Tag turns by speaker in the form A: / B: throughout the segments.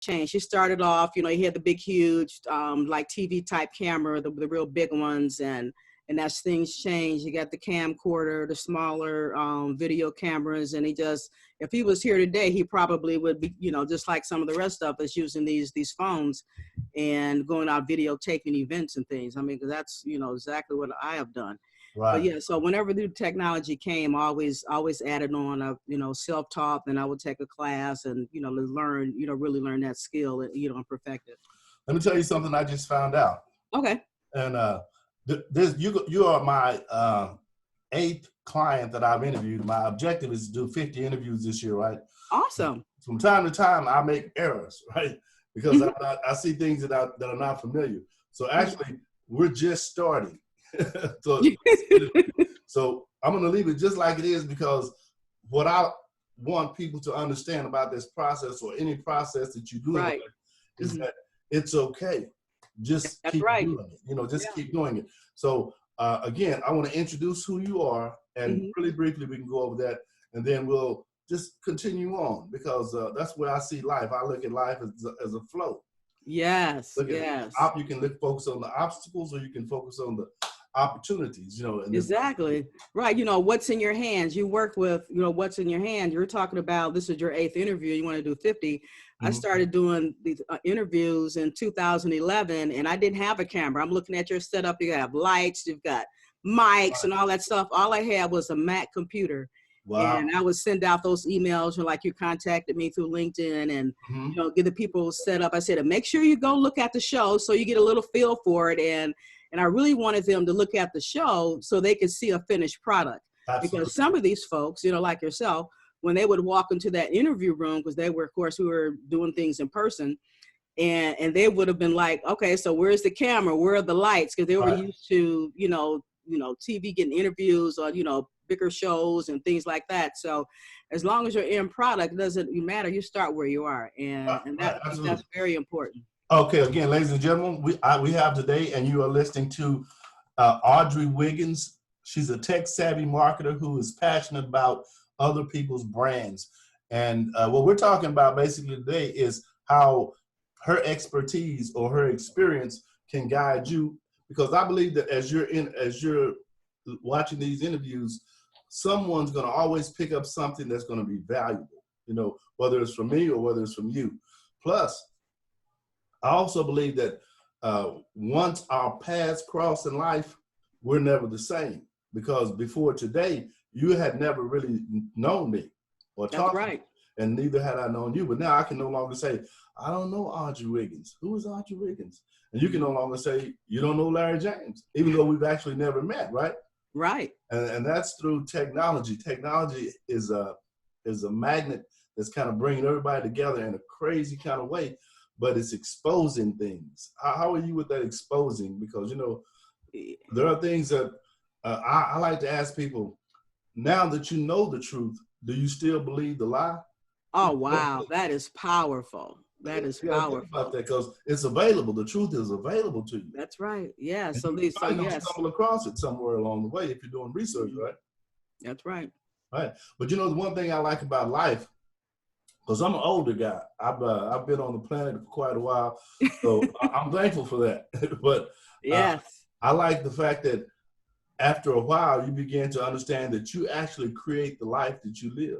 A: changed. She started off, he had the big, huge, like TV type camera, the real big ones. And as things changed, you got the camcorder, the smaller video cameras. And if he was here today, he probably would be, just like some of the rest of us, using these phones and going out videotaping events and things. I mean, because that's, exactly what I have done.
B: Right.
A: But yeah, so whenever new technology came, I always added on a, self-taught, and I would take a class and, learn, really learn that skill and, and perfect it.
B: Let me tell you something I just found out.
A: Okay.
B: And you are my 8th client that I've interviewed. My objective is to do 50 interviews this year, right?
A: Awesome.
B: From time to time, I make errors, right? Because I see things that are not familiar. So actually, we're just starting. So I'm going to leave it just like it is, because what I want people to understand about this process, or any process that you do,
A: right,
B: is that it's okay. Just keep doing it. Just keep doing it. So again, I want to introduce who you are, and really briefly we can go over that, and then we'll just continue on, because that's where I see life. I look at life as a flow.
A: Yes, yes.
B: You can focus on the obstacles, or you can focus on the opportunities,
A: Exactly. Right. What's in your hands. You work with, what's in your hand. You're talking about, this is your 8th interview. You want to do 50. I started doing these interviews in 2011, and I didn't have a camera. I'm looking at your setup. You have lights, you've got mics and all that stuff. All I had was a Mac computer. Wow. And I would send out those emails, like you contacted me through LinkedIn, and get the people set up. I said, make sure you go look at the show so you get a little feel for it. And I really wanted them to look at the show so they could see a finished product.
B: Absolutely.
A: Because some of these folks, like yourself, when they would walk into that interview room, because they were, of course, we were doing things in person, and they would have been like, okay, so where's the camera? Where are the lights? Because they were used to, TV, getting interviews on, bigger shows and things like that. So as long as you're in product, it doesn't matter. You start where you are. And that's very important.
B: Okay, again, ladies and gentlemen, we have today, and you are listening to Audrey Wiggins. She's a tech-savvy marketer who is passionate about other people's brands. And what we're talking about basically today is how her expertise or her experience can guide you, because I believe that as you're watching these interviews, someone's going to always pick up something that's going to be valuable, whether it's from me or whether it's from you. Plus, I also believe that once our paths cross in life, we're never the same, because before today, you had never really known me or talked to me, and neither had I known you. But now I can no longer say, I don't know Audrey Wiggins. Who is Audrey Wiggins? And you can no longer say, you don't know Larry James, even though we've actually never met, right?
A: Right.
B: And that's through technology. Technology is a magnet that's kind of bringing everybody together in a crazy kind of way, but it's exposing things. How are you with that exposing? Because, there are things that I like to ask people, now that you know the truth, do you still believe the lie?
A: Oh, wow. That is powerful. That is powerful.
B: Think about that, because it's available. The truth is available to you.
A: That's right. Yeah.
B: And
A: So
B: you stumble across it somewhere along the way if you're doing research, right?
A: That's right.
B: Right. But the one thing I like about life, because I'm an older guy, I've been on the planet for quite a while, so I'm thankful for that. But
A: yes,
B: I like the fact that after a while, you begin to understand that you actually create the life that you live.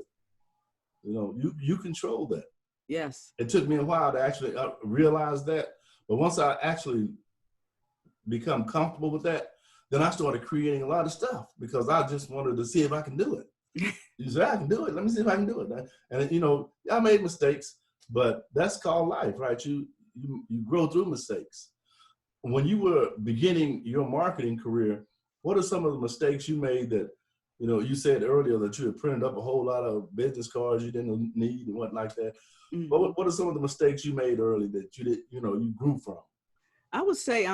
B: You control that.
A: Yes.
B: It took me a while to actually realize that. But once I actually become comfortable with that, then I started creating a lot of stuff, because I just wanted to see if I can do it. You say, I can do it. Let me see if I can do it. And, I made mistakes, but that's called life, right? You grow through mistakes. When you were beginning your marketing career, what are some of the mistakes you made that, you said earlier that you had printed up a whole lot of business cards you didn't need and whatnot like that. Mm-hmm. What are some of the mistakes you made early that you did, you grew from?
A: I would say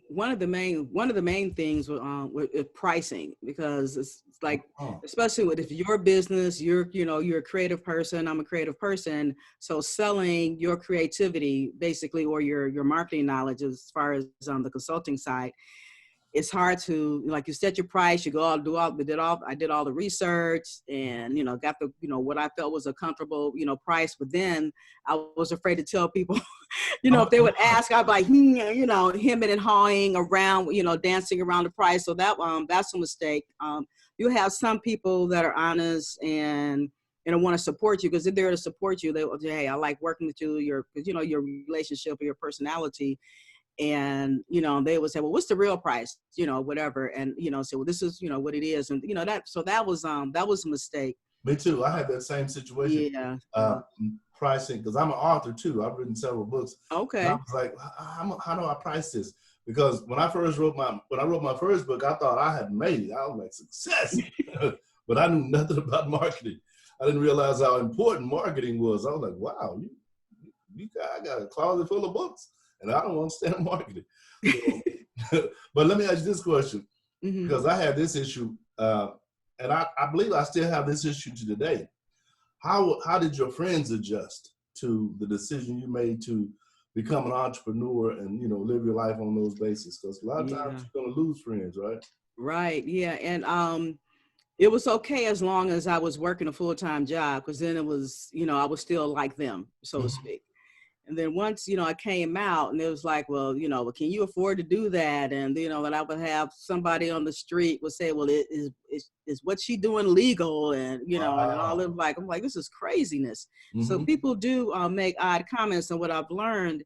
A: one of the main things with pricing, because it's like, especially if your business, you're a creative person, I'm a creative person, so selling your creativity basically, or your marketing knowledge as far as on the consulting side, it's hard to, like, you set your price, you go out, I did all the research and, you know, got the, you know, what I felt was a comfortable, you know, price. But then I was afraid to tell people, you know, if they would ask, I'd be like, you know, hemming and hawing around, you know, dancing around the price. So that's a mistake. You have some people that are honest and want to support you because they're there to support you. They will say, hey, I like working with you, because, you know, your relationship or your personality. And, you know, they would say, well, what's the real price? You know, whatever. And, you know, say, well, this is, you know, what it is. And, you know, that was a mistake.
B: Me too. I had that same situation.
A: Yeah.
B: Pricing, because I'm an author too. I've written several books.
A: Okay.
B: And I was like, how do I price this? Because when I wrote my first book, I thought I had made it. I was like, success. But I knew nothing about marketing. I didn't realize how important marketing was. I was like, wow, I got a closet full of books. And I don't understand marketing. But let me ask you this question, because I had this issue, and I believe I still have this issue to today. How did your friends adjust to the decision you made to become an entrepreneur and, you know, live your life on those bases? Because a lot of times you're going to lose friends, right?
A: Right. Yeah. And it was okay as long as I was working a full-time job, because then it was, you know, I was still like them, so to speak. And then once, you know, I came out and it was like, well, you know, can you afford to do that? And, you know, that I would have somebody on the street would say, well, is what she doing legal? And, you know, and all of I'm like, this is craziness. So people do make odd comments. And what I've learned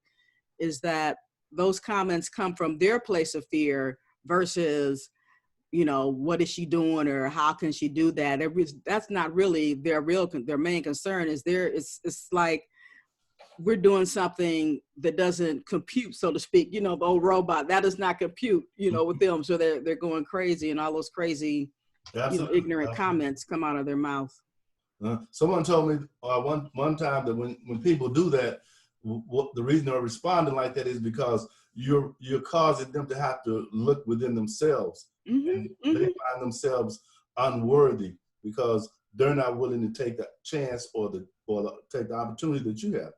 A: is that those comments come from their place of fear versus, you know, what is she doing or how can she do that? That's not really their main concern. It's like, we're doing something that doesn't compute, so to speak, you know, the old robot that does not compute, you know, with them. So they're going crazy, and all those crazy, you know, ignorant comments come out of their mouth.
B: Someone told me one time that when people do that, the reason they're responding like that is because you're causing them to have to look within themselves, and they find themselves unworthy because they're not willing to take the chance or take the opportunity that you have.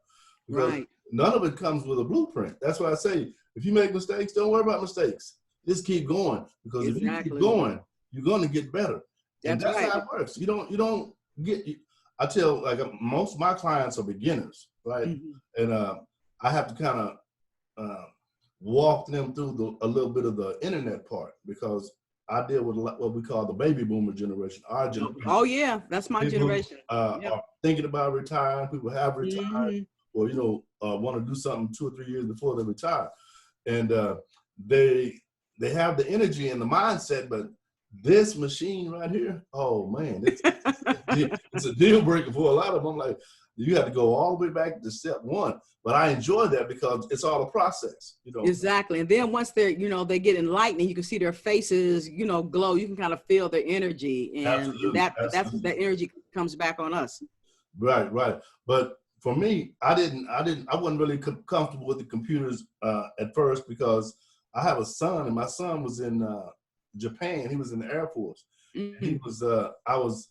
B: Because none of it comes with a blueprint. That's why I say, if you make mistakes, don't worry about mistakes. Just keep going. Because if you keep going, you're going to get better. And that's how it works. You don't get, I tell, like, most of my clients are beginners, right? And I have to kind of walk them through a little bit of the internet part, because I deal with what we call the baby boomer generation, our generation.
A: Oh yeah, that's my generation.
B: Are thinking about retiring. People have retired. Or, you know, want to do something 2 or 3 years before they retire. And they have the energy and the mindset, but this machine right here, oh man, it's a deal breaker for a lot of them. Like, you have to go all the way back to step one. But I enjoy that because it's all a process, you know.
A: Exactly. And then once they're, you know, they get enlightened, and you can see their faces, you know, glow. You can kind of feel their energy, and that energy comes back on us.
B: Right. But for me, I wasn't really comfortable with the computers at first, because I have a son, and my son was in Japan. He was in the Air Force. He was,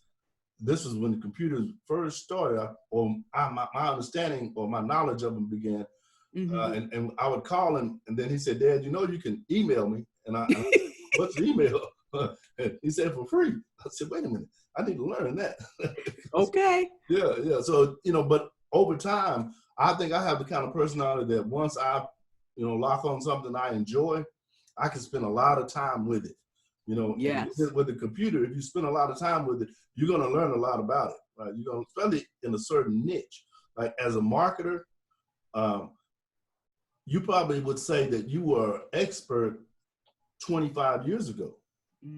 B: this was when the computers first started, or my understanding or my knowledge of them began. And I would call him, and then he said, Dad, you know, you can email me. And I said, what's the email? And he said, for free. I said, wait a minute, I need to learn that.
A: Okay.
B: Yeah. So, you know, but over time, I think I have the kind of personality that once I, you know, lock on something I enjoy, I can spend a lot of time with it. You know, with the computer, if you spend a lot of time with it, you're going to learn a lot about it, right? You're going to, especially in a certain niche. Like, as a marketer, you probably would say that you were expert 25 years ago,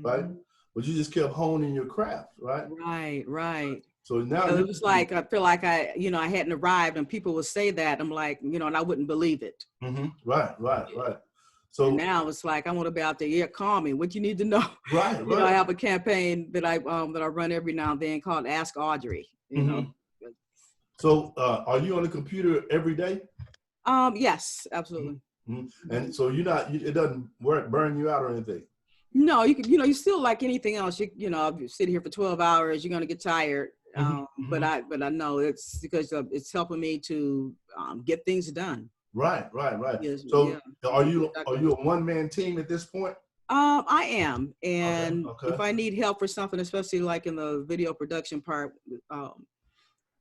B: right? But you just kept honing your craft, right?
A: Right.
B: So now
A: it was like, I feel like I hadn't arrived, and people would say that. I'm like, you know, and I wouldn't believe it.
B: Right. So
A: and now it's like, I want to be out there. Yeah, call me. What you need to know.
B: Right.
A: You know, I have a campaign that I run every now and then called Ask Audrey. You know.
B: So are you on the computer every day?
A: Yes, absolutely.
B: And so it doesn't burn you out or anything?
A: No, you can, you know, you still, like anything else, you know, if you sit here for 12 hours, you're going to get tired. But I know it's because it's helping me to get things done.
B: Right.
A: Yes,
B: So are you a one-man team at this point?
A: I am, and
B: Okay.
A: if I need help for something, especially like in the video production part,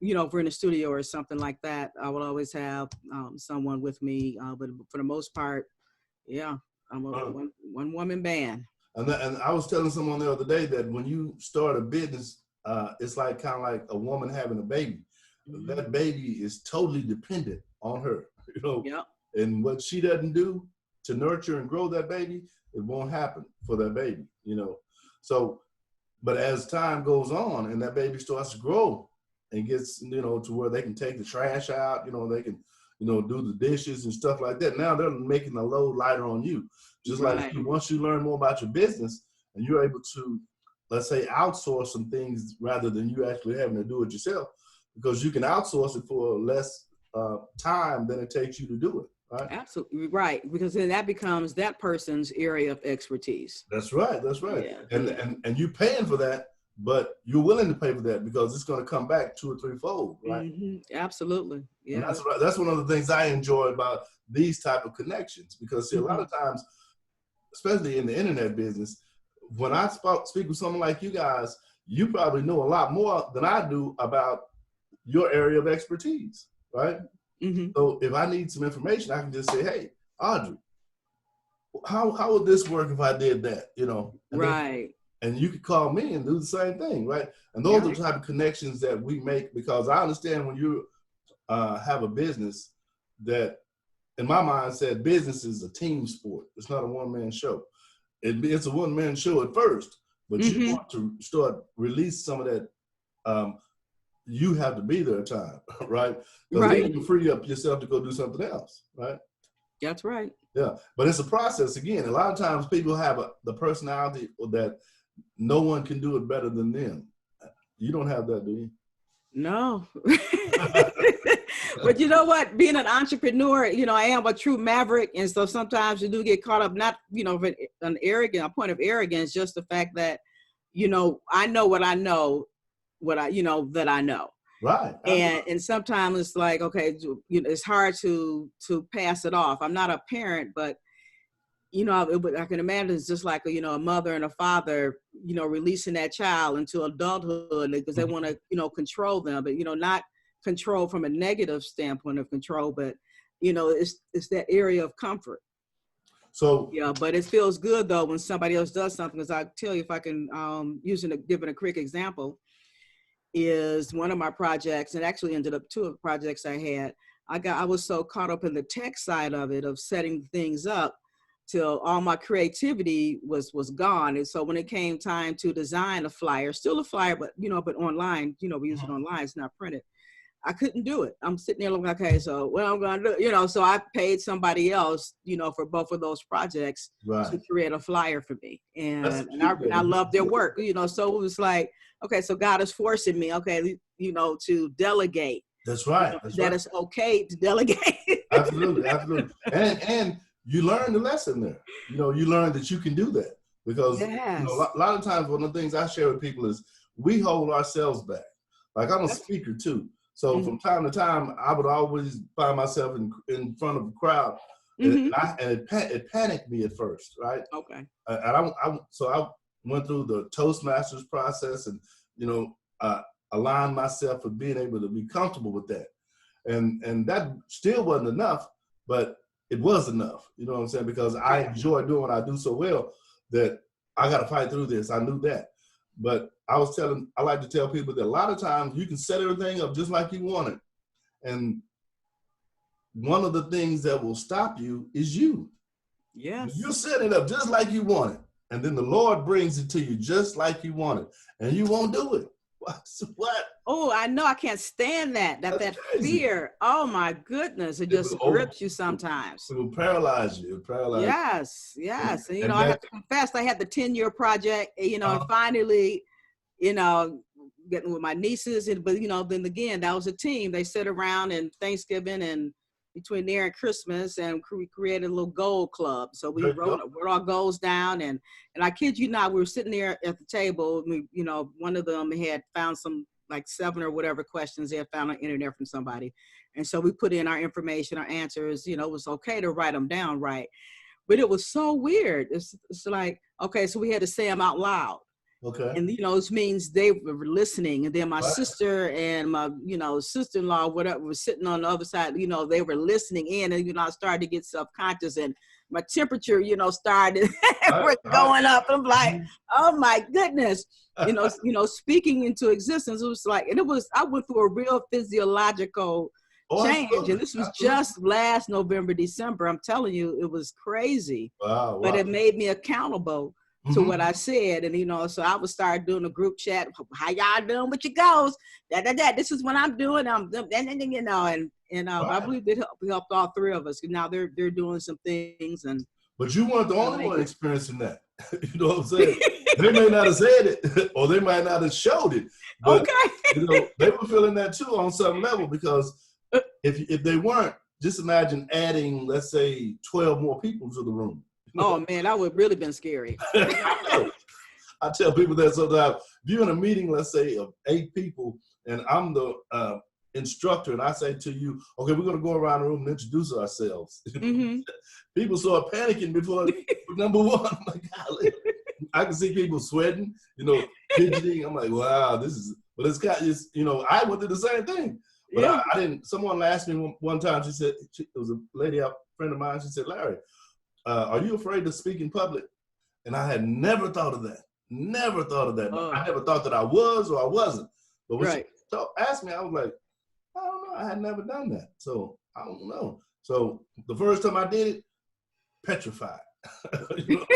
A: if we're in a studio or something like that, I will always have someone with me. But for the most part, yeah, I'm a one woman band.
B: And I was telling someone the other day that when you start a business, it's like kind of like a woman having a baby.
A: Mm-hmm.
B: That baby is totally dependent on her,
A: Yep.
B: and what she doesn't do to nurture and grow that baby, it won't happen for that baby. So, but as time goes on and that baby starts to grow and gets, to where they can take the trash out, they can, do the dishes and stuff like that. Now they're making the load lighter on you. Just like
A: Right.
B: once you learn more about your business and you're able to, let's say, outsource some things rather than you actually having to do it yourself, because you can outsource it for less time than it takes you to do it. Right?
A: Absolutely right, because then that becomes that person's area of expertise.
B: That's right. That's right.
A: Yeah.
B: And you paying for that, but you're willing to pay for that because it's going to come back 2 or 3 fold, right?
A: Mm-hmm. Absolutely.
B: And
A: Yeah.
B: that's one of the things I enjoy about these type of connections, because see, a lot of times, especially in the internet business, when I speak with someone like you guys, you probably know a lot more than I do about your area of expertise, right?
A: Mm-hmm.
B: So if I need some information, I can just say, hey, Audrey, how would this work if I did that?
A: Right.
B: And you could call me and do the same thing, right? And those are the type of connections that we make, because I understand when you have a business that, in my mindset, business is a team sport. It's not a one-man show. It's a one-man show at first, but you want to start release some of that. You have to be there at time, right? Because then you free up yourself to go do something else, right?
A: That's right.
B: Yeah, but it's a process. Again, a lot of times people have the personality that no one can do it better than them. You don't have that, do you?
A: No. But you know what? Being an entrepreneur, I am a true maverick. And so sometimes you do get caught up, not, a point of arrogance, just the fact that, I know what I know, that I know.
B: Right.
A: And sometimes it's like, okay, it's hard to pass it off. I'm not a parent, but I can imagine it's just like a mother and a father, releasing that child into adulthood because they want to, control them, but not control from a negative standpoint of control, but it's that area of comfort.
B: So
A: yeah, but it feels good though when somebody else does something. Because I tell you, if I can giving a quick example, is one of my projects, and actually ended up 2 of the projects I had. I was so caught up in the tech side of it, of setting things up, till all my creativity was gone. And so when it came time to design a flyer, still a flyer, but but online, we use it online, it's not printed. I couldn't do it. I'm sitting there looking, okay, so what I'm gonna do, so I paid somebody else, for both of those projects to create a flyer for me. And I love their work, so it was like, okay, so God is forcing me, okay, to delegate.
B: That's right.
A: It's okay to delegate.
B: Absolutely, absolutely. And you learn the lesson there. You learn that you can do that, because
A: yes.
B: a lot of times one of the things I share with people is we hold ourselves back. Like, I'm a speaker too. So from time to time, I would always find myself in front of a crowd, and it panicked me at first, right?
A: Okay.
B: So I went through the Toastmasters process, and aligned myself with being able to be comfortable with that, and that still wasn't enough, but it was enough. You know what I'm saying? Because I enjoy doing what I do so well that I got to fight through this. I knew that. But I like to tell people that a lot of times you can set everything up just like you want it. And one of the things that will stop you is you.
A: Yes.
B: You set it up just like you want it. And then the Lord brings it to you just like you want it. And you won't do it. What?
A: Oh, I know. I can't stand that fear. Oh my goodness. It just grips you sometimes.
B: It will paralyze you.
A: Yes. And I have to confess, I had the 10-year project, and finally, getting with my nieces, but then again, that was a team. They sit around and Thanksgiving and between there and Christmas, and we created a little goal club. So we wrote our goals down, and I kid you not, we were sitting there at the table. We, one of them had found some like 7 or whatever questions they had found on the internet from somebody, and so we put in our information, our answers. It was okay to write them down, right? but it was so weird. It's like, okay, so we had to say them out loud.
B: Okay.
A: And, you know, it means they were listening. And then my sister and my, you know, sister-in-law, whatever, was sitting on the other side, you know, they were listening in. And, you know, I started to get self-conscious and my temperature, you know, started going up. I'm like, oh my goodness, you know, speaking into existence. It was like, and I went through a real physiological change.
B: Absolutely.
A: And this was just last November, December. I'm telling you, it was crazy.
B: Wow.
A: But it made me accountable to what I said. And, you know, so I would start doing a group chat. How y'all doing with your goals? This is what I'm doing. You know, and I believe it helped all three of us. Now they're doing some things.
B: But you weren't the only one experiencing that. You know what I'm saying? They may not have said it, or they might not have showed it. But, okay. You know, they were feeling that too on some level, because if they weren't, just imagine adding, let's say, 12 more people to the room.
A: Oh man, that would really been scary.
B: I tell people that sometimes. If you're in a meeting, let's say of 8 people, and I'm the instructor, and I say to you, okay, we're going to go around the room and introduce ourselves. People start panicking before number one. I'm like, golly. I can see people sweating, you know, fidgeting. I'm like, wow, but it's kind of, you know, I went through the same thing. But I didn't. Someone asked me one time, she said, it was a lady, a friend of mine, she said, Larry, are you afraid to speak in public? And I had never thought of that. Never thought of that. I never thought that I was or I wasn't. But when she asked me, I was like, I don't know. I had never done that. So I don't know. So the first time I did it, petrified. You know,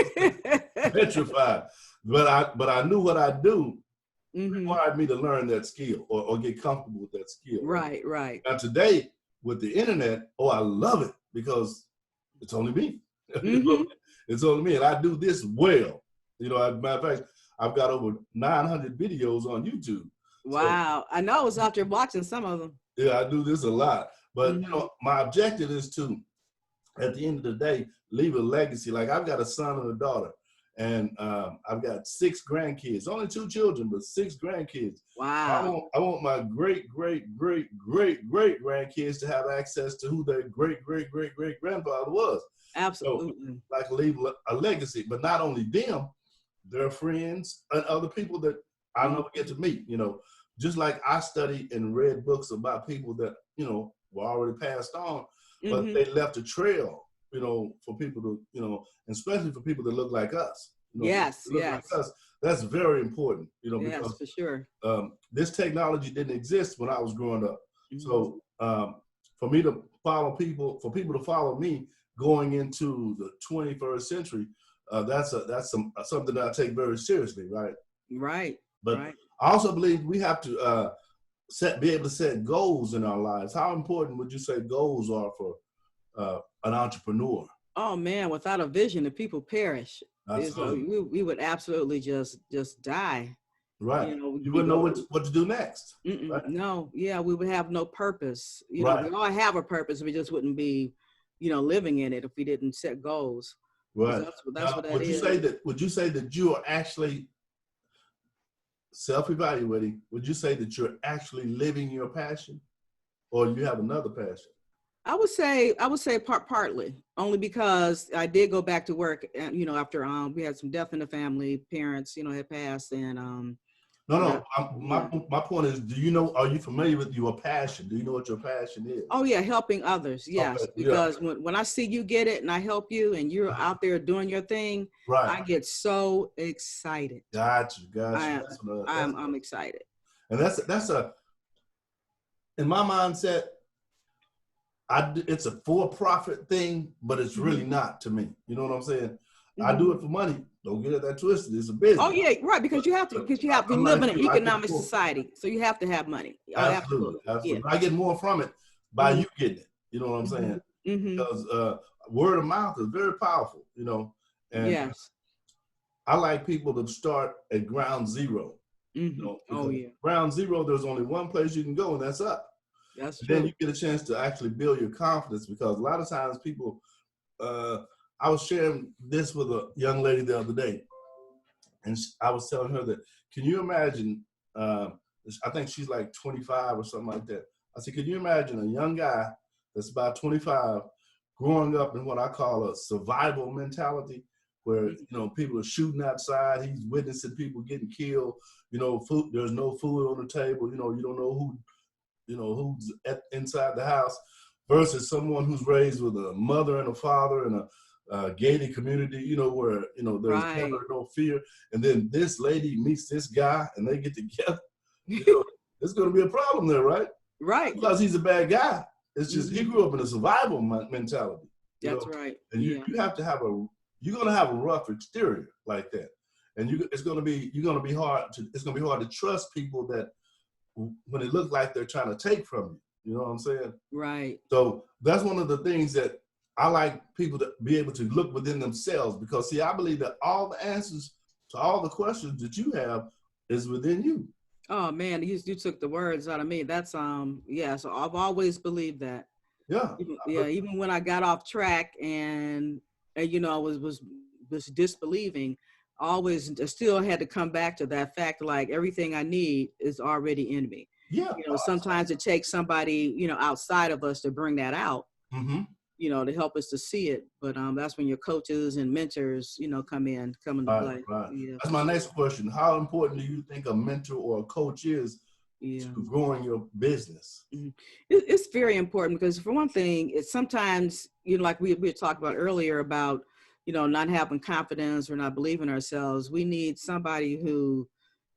B: petrified. But I knew what I do required me to learn that skill or get comfortable with that skill.
A: Right.
B: Now today, with the internet, I love it because it's only me. It's only me, and I do this well. You know, as a matter of fact, I've got over 900 videos on YouTube.
A: Wow, so, I know I was out there watching some of them.
B: Yeah, I do this a lot. But you know, my objective is to, at the end of the day, leave a legacy. Like I've got a son and a daughter, and I've got 6 grandkids. Only 2 children, but 6 grandkids.
A: Wow.
B: I want my great grandkids to have access to who their great grandfather was.
A: Absolutely.
B: So, like leave a legacy, but not only them, their friends and other people that I'll never get to meet. You know, just like I studied and read books about people that, you know, were already passed on, but they left a trail, you know, for people to, you know, and especially for people that look like us. You know,
A: yes.
B: Like us, that's very important, you know, because
A: for sure.
B: This technology didn't exist when I was growing up. So for me to follow people, for people to follow me going into the 21st century, that's something that I take very seriously, right?
A: Right.
B: But I also believe we have to be able to set goals in our lives. How important would you say goals are for an entrepreneur?
A: Oh man, without a vision, the people perish. We would absolutely just die.
B: Right. You wouldn't know what to do next. Right?
A: No. Yeah, we would have no purpose. You know, we all have a purpose. We just wouldn't be, you know, living in it if we didn't set goals.
B: Right.
A: That's what that
B: would
A: is.
B: Would you say that you are actually self-evaluating? Would you say that you're actually living your passion, or you have another passion?
A: I would say partly, only because I did go back to work, you know, after we had some death in the family, parents, you know, had passed, and
B: my point is, are you familiar with your passion? Do you know what your passion is?
A: Oh yeah, helping others. Yes, okay, because when I see you get it and I help you and you're out there doing your thing, I get so excited.
B: Gotcha.
A: I'm excited.
B: And that's in my mindset, it's a for-profit thing, but it's really not to me. You know what I'm saying? I do it for money. Don't get that twisted. It's a business.
A: Oh yeah, right. Because you have to live in an economic society, so you have to have money.
B: Absolutely. Yeah. I get more from it by you getting it. You know what I'm saying? Because word of mouth is very powerful. You know, and I like people to start at ground zero. You know, ground zero. There's only one place you can go, and that's up.
A: That's true.
B: Then you get a chance to actually build your confidence, because a lot of times people. I was sharing this with a young lady the other day, and I was telling her that, can you imagine, I think she's like 25 or something like that. I said, can you imagine a young guy that's about 25 growing up in what I call a survival mentality, where people are shooting outside. He's witnessing people getting killed. Food. There's no food on the table. You don't know who's inside the house. Versus someone who's raised with a mother and a father and a gated community. Where there's
A: Right.
B: never no fear. And then this lady meets this guy, and they get together. There's going to be a problem there, right?
A: Right.
B: Because he's a bad guy. It's just he grew up in a survival mentality.
A: That's right.
B: And you have to have you're going to have a rough exterior like that, and it's going to be hard to trust people that when it looks like they're trying to take from you. You know what I'm saying?
A: Right.
B: So that's one of the things that I like people to be able to look within themselves, because see, I believe that all the answers to all the questions that you have is within you.
A: Oh man, you took the words out of me. That's yeah. So I've always believed that.
B: Yeah.
A: Even when I got off track and I was disbelieving, I still had to come back to that fact. Like everything I need is already in me.
B: Yeah.
A: Sometimes it takes somebody outside of us to bring that out.
B: Mm-hmm.
A: To help us to see it. But that's when your coaches and mentors, come into play.
B: Right.
A: Yeah.
B: That's my next question. How important do you think a mentor or a coach is to growing your business?
A: Mm-hmm. It's very important because for one thing, it's sometimes, like we talked about earlier about, not having confidence or not believing ourselves. We need somebody who,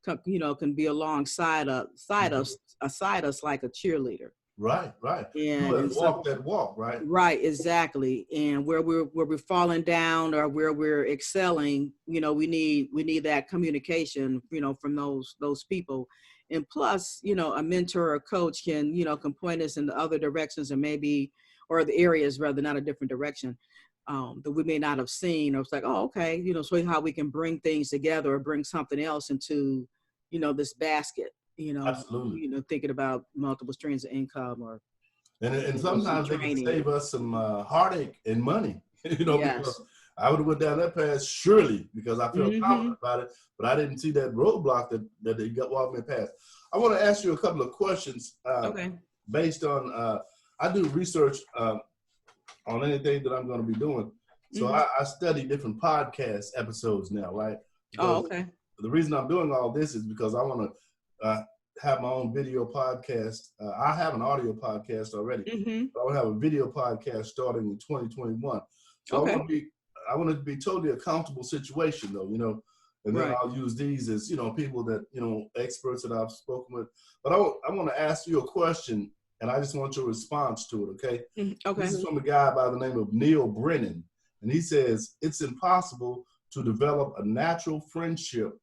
A: can be alongside us like a cheerleader.
B: Right. And walk that walk, right?
A: Right, exactly. And where we're falling down or where we're excelling, we need that communication, from those people. And plus, a mentor or coach can point us in the other directions or the areas rather, not a different direction that we may not have seen. Or it's like, oh, okay, so how we can bring things together or bring something else into, this basket.
B: Absolutely.
A: Thinking about multiple streams of income
B: and sometimes they can save us some heartache and money,
A: Yes.
B: because I would have went down that path surely because I felt confident about it, but I didn't see that roadblock that they walked me past. I want to ask you a couple of questions based on, I do research on anything that I'm going to be doing. So I study different podcast episodes now, right?
A: Oh, okay.
B: The reason I'm doing all this is because I want to have my own video podcast. I have an audio podcast already. But I want to have a video podcast starting in 2021. So I want it to be totally a comfortable situation though, and then I'll use these as, people that, experts that I've spoken with. But I want to ask you a question and I just want your response to it. Okay.
A: Okay.
B: This is from a guy by the name of Neil Brennan. And he says, it's impossible to develop a natural friendship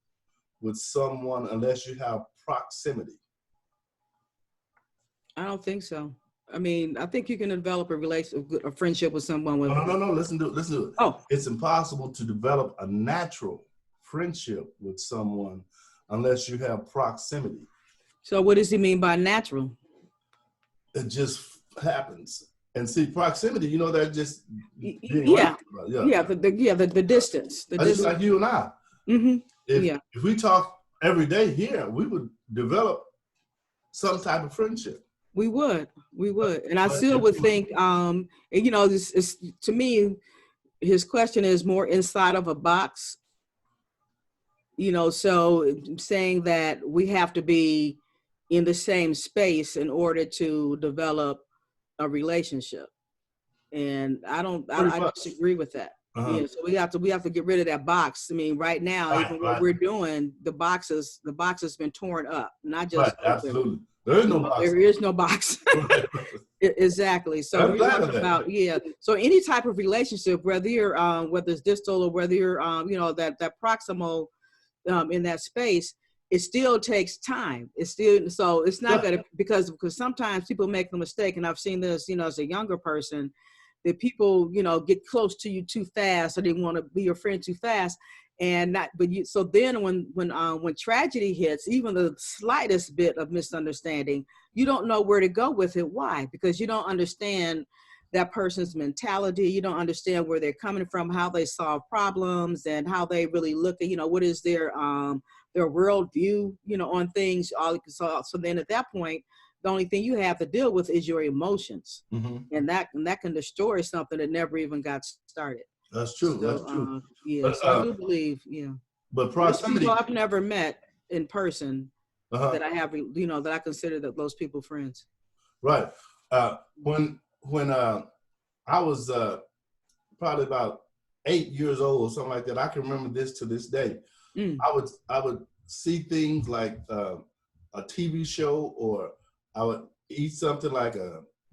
B: with someone unless you have proximity.
A: I don't think so. I mean, I think you can develop a friendship with someone with.
B: No. Listen to it.
A: Oh,
B: it's impossible to develop a natural friendship with someone unless you have proximity.
A: So what does he mean by natural?
B: It just happens. And see, proximity, that just being
A: the distance.
B: Just like you and I. If we talk every day here, we would develop some type of friendship.
A: We would, and I still would think, this is, to me, his question is more inside of a box. So saying that we have to be in the same space in order to develop a relationship, and I disagree with that. So we have to get rid of that box. I mean, right now, what we're doing, the box has been torn up, not just
B: absolutely. There is no box.
A: There is no box. Exactly. So we're talking about So any type of relationship, whether it's distal or whether you're that proximal in that space, it still takes time. It's not gonna because sometimes people make the mistake, and I've seen this, as a younger person, that people, get close to you too fast, or they want to be your friend too fast. So then when tragedy hits, even the slightest bit of misunderstanding, you don't know where to go with it. Why? Because you don't understand that person's mentality. You don't understand where they're coming from, how they solve problems, and how they really look at, what is their worldview, on things. So then at that point, the only thing you have to deal with is your emotions, and that can destroy something that never even got started.
B: That's true.
A: So,
B: That's true.
A: yeah,
B: But,
A: so I do believe,
B: but
A: most
B: proximity.
A: people I've never met in person that I have, that I consider that those people friends.
B: Right. When I was probably about 8 years old or something like that, I can remember this to this day. I would see things like a TV show, or I would eat something like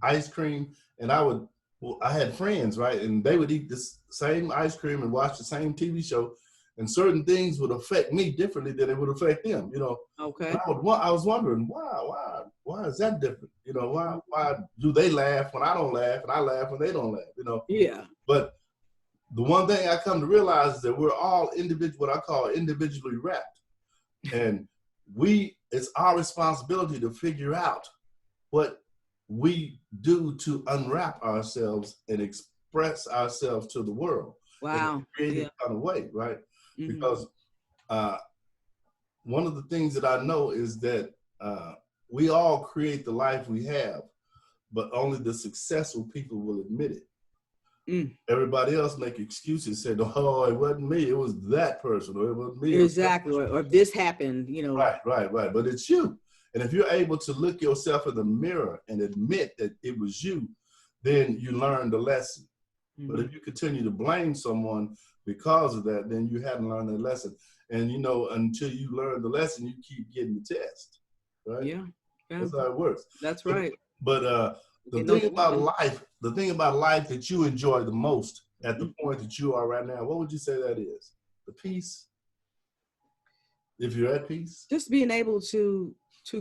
B: ice cream, and I had friends, right, and they would eat this same ice cream and watch the same TV show, and certain things would affect me differently than it would affect them,
A: Okay.
B: And I was wondering why is that different? Why do they laugh when I don't laugh, and I laugh when they don't laugh?
A: Yeah.
B: But the one thing I come to realize is that we're all what I call individually wrapped, and it's our responsibility to figure out what we do to unwrap ourselves and express ourselves to the world.
A: Wow.
B: In a creative kind of way, right? Because one of the things that I know is that we all create the life we have, but only the successful people will admit it. Everybody else make excuses, say, "Oh, it wasn't me. It was that person, or it was me."
A: Exactly, or this happened,
B: Right. But it's you. And if you're able to look yourself in the mirror and admit that it was you, then you learn the lesson. But if you continue to blame someone because of that, then you haven't learned the lesson. And until you learn the lesson, you keep getting the test, right?
A: Yeah.
B: That's how it works.
A: That's right.
B: But the thing about life that you enjoy the most at the point that you are right now, what would you say that is? The peace? If you're at peace?
A: Just being able to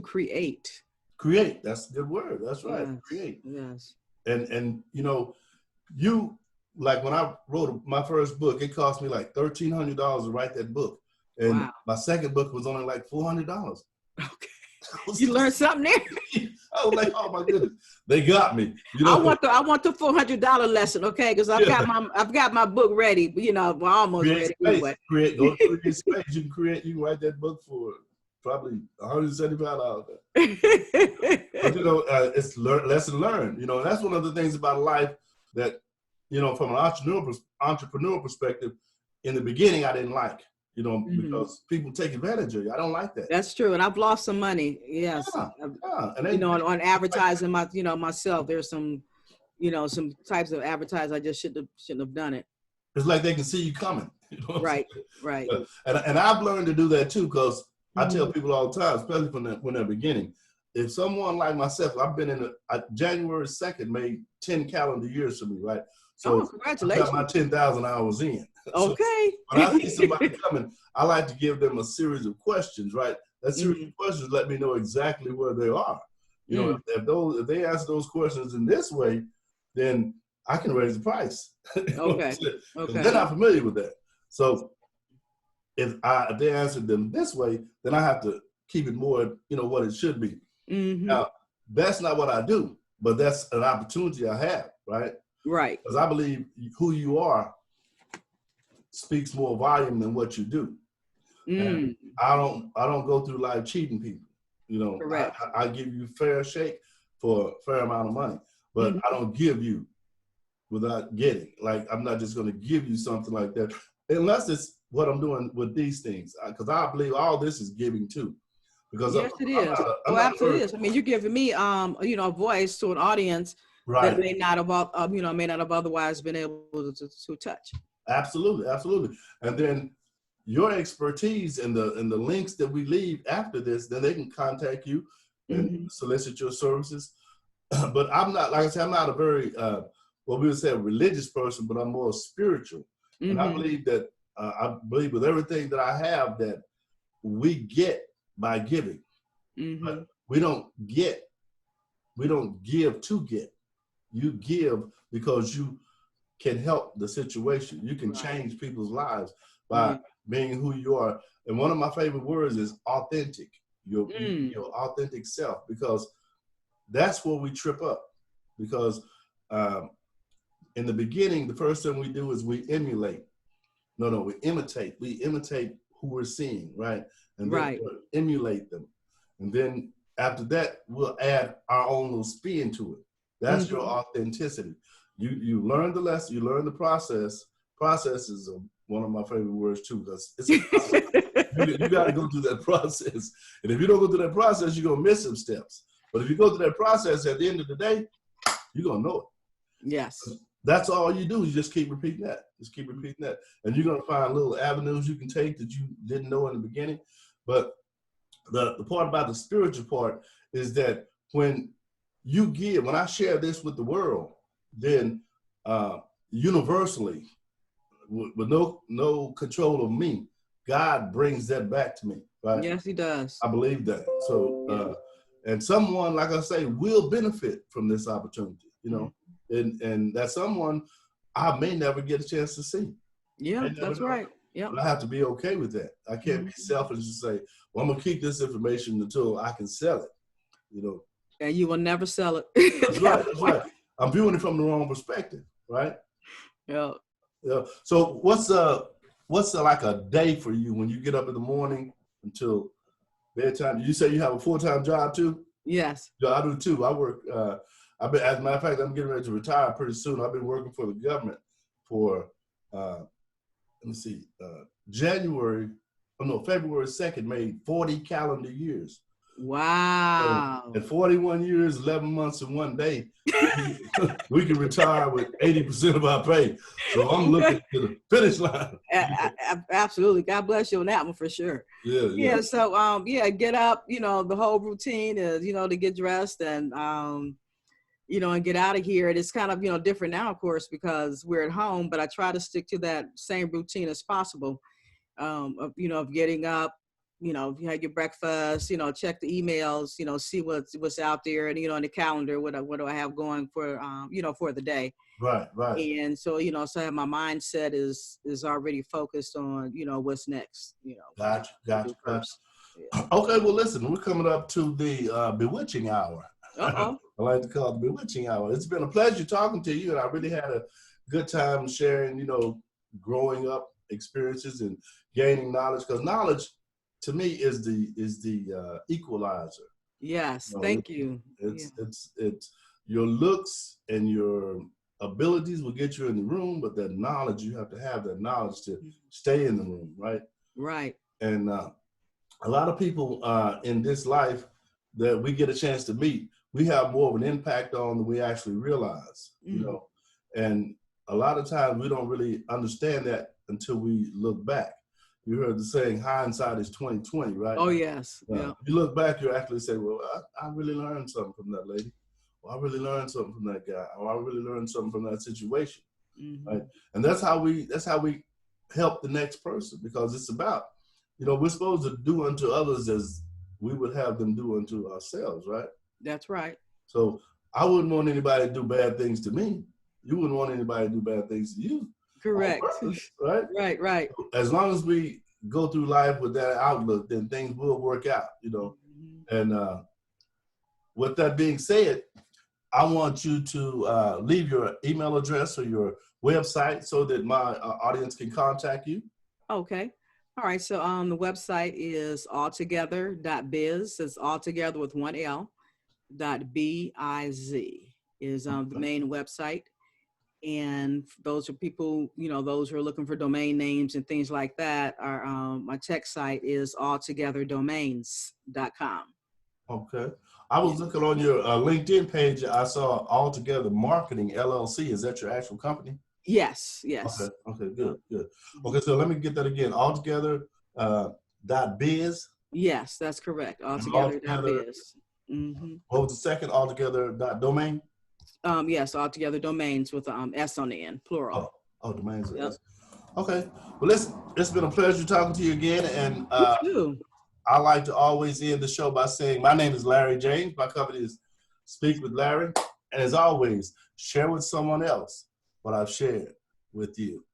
A: create.
B: Create, that's a good word. That's right.
A: Yes.
B: Create.
A: Yes.
B: And you, like when I wrote my first book, it cost me like $1,300 to write that book. And my second book was only like $400.
A: Okay. You learned something there.
B: I was like, oh my goodness, they got me.
A: I want the $400 lesson, okay? Because I've got my book ready. We're almost ready. Anyway.
B: Go through your space. You can write that book for probably $175. But it's lesson learned. And that's one of the things about life that from an entrepreneur perspective. In the beginning, I didn't like. Because people take advantage of you. I don't like that.
A: That's true. And I've lost some money. Yes. And on advertising myself, there's some types of advertising I just shouldn't have done it.
B: It's like they can see you coming.
A: Right.
B: And I've learned to do that too, because I tell people all the time, especially when they're beginning, if someone like myself, I've been January 2nd made 10 calendar years for me, right? So
A: congratulations.
B: I got my 10,000 hours in.
A: Okay.
B: So when I see somebody coming, I like to give them a series of questions, right? That series of questions let me know exactly where they are. If they answer those questions in this way, then I can raise the price.
A: Okay.
B: They're not familiar with that. So if they answered them this way, then I have to keep it more, what it should be. Now, that's not what I do, but that's an opportunity I have, right?
A: Right.
B: Because I believe who you are speaks more volume than what you do. And I don't go through life cheating people.
A: Correct.
B: I give you fair shake for a fair amount of money, but I don't give you without getting. Like, I'm not just going to give you something like that unless it's what I'm doing with these things, because I believe all this is giving too. Because
A: yes, it is. Absolutely is. I mean, you're giving me a voice to an audience that may not have otherwise been able to touch.
B: Absolutely. And then your expertise and the links that we leave after this, then they can contact you and solicit your services. But I'm not, like I said, I'm not a very, what we would say a religious person, but I'm more spiritual. And I believe that, with everything that I have that we get by giving. But we don't give to get. You give because you can help the situation. You can change people's lives by being who you are. And one of my favorite words is authentic, your authentic self, because that's where we trip up. Because in the beginning, the first thing we do is we emulate. We imitate. We imitate who we're seeing, right? And then emulate them. And then after that, we'll add our own little spin to it. That's your authenticity. You learn the lesson, you learn the process. Process is one of my favorite words too, because it's a process. You got to go through that process. And if you don't go through that process, you're going to miss some steps. But if you go through that process, at the end of the day, you're going to know it.
A: Yes.
B: That's all you do. You just keep repeating that. Just keep repeating that. And you're going to find little avenues you can take that you didn't know in the beginning. But the part about the spiritual part is that when you give, when I share this with the world, then universally, with no control of me, God brings that back to me, right?
A: Yes, he does.
B: I believe that. So, and someone, like I say, will benefit from this opportunity, you know, and that someone I may never get a chance to see.
A: Yeah, that's right. Yeah.
B: But I have to be okay with that. I can't be selfish and say, well, I'm going to keep this information until I can sell it, you know.
A: And you will never sell it.
B: That's right. That's right. I'm viewing it from the wrong perspective, right?
A: Yeah.
B: Yeah. So what's like a day for you when you get up in the morning until bedtime? You say you have a full-time job too?
A: Yes.
B: Yeah, I do too. I work. As a matter of fact, I'm getting ready to retire pretty soon. I've been working for the government for February 2nd made 40 calendar years.
A: Wow.
B: So at 41 years, 11 months, and 1 day, we can retire with 80% of our pay. So I'm looking to the finish line.
A: Absolutely. God bless you on that one for sure.
B: Yeah.
A: So, get up, the whole routine is, to get dressed and, and get out of here. And it's kind of, different now, of course, because we're at home, but I try to stick to that same routine as possible, of getting up, you have your breakfast, check the emails, see what's out there and, in the calendar, what do I have going for, for the day.
B: Right.
A: And so, so my mindset is already focused on, what's next,
B: Gotcha. Yeah. Okay. Well, listen, we're coming up to the bewitching hour. I like to call it the bewitching hour. It's been a pleasure talking to you. And I really had a good time sharing, growing up experiences and gaining knowledge, because knowledge to me is the equalizer.
A: Yes, thank you.
B: It's your looks and your abilities will get you in the room, but that knowledge, you have to have that knowledge to stay in the room, right?
A: Right.
B: And a lot of people in this life that we get a chance to meet, we have more of an impact on than we actually realize, and a lot of times we don't really understand that until we look back. You heard the saying, hindsight is 20/20, right?
A: Oh, yes.
B: Yeah. You look back, you actually say, well, I really learned something from that lady. Or I really learned something from that guy. Or I really learned something from that situation. Right? And that's how we help the next person, because it's about, we're supposed to do unto others as we would have them do unto ourselves, right?
A: That's right.
B: So I wouldn't want anybody to do bad things to me. You wouldn't want anybody to do bad things to you.
A: Correct.
B: Purpose, right?
A: Right.
B: As long as we go through life with that outlook, then things will work out, And with that being said, I want you to leave your email address or your website so that my audience can contact you.
A: Okay. All right. So the website is altogether.biz. It's altogether with one L. .biz is the main website. And those are people, those who are looking for domain names and things like that. Are my tech site is alttgetherdomains.com. Okay.
B: I was looking on your LinkedIn page. I saw Altogether Marketing LLC. Is that your actual company?
A: Yes.
B: Okay, good. Okay, so let me get that again. Altogether.biz.
A: Yes, that's correct. Altogether.biz.
B: What was the second? Altogether.domain?
A: Yes, altogether domains with S on the end, plural.
B: Domains. Yep. Okay. Well, listen, it's been a pleasure talking to you again. And I like to always end the show by saying, my name is Larry James. My company is Speak with Larry. And as always, share with someone else what I've shared with you.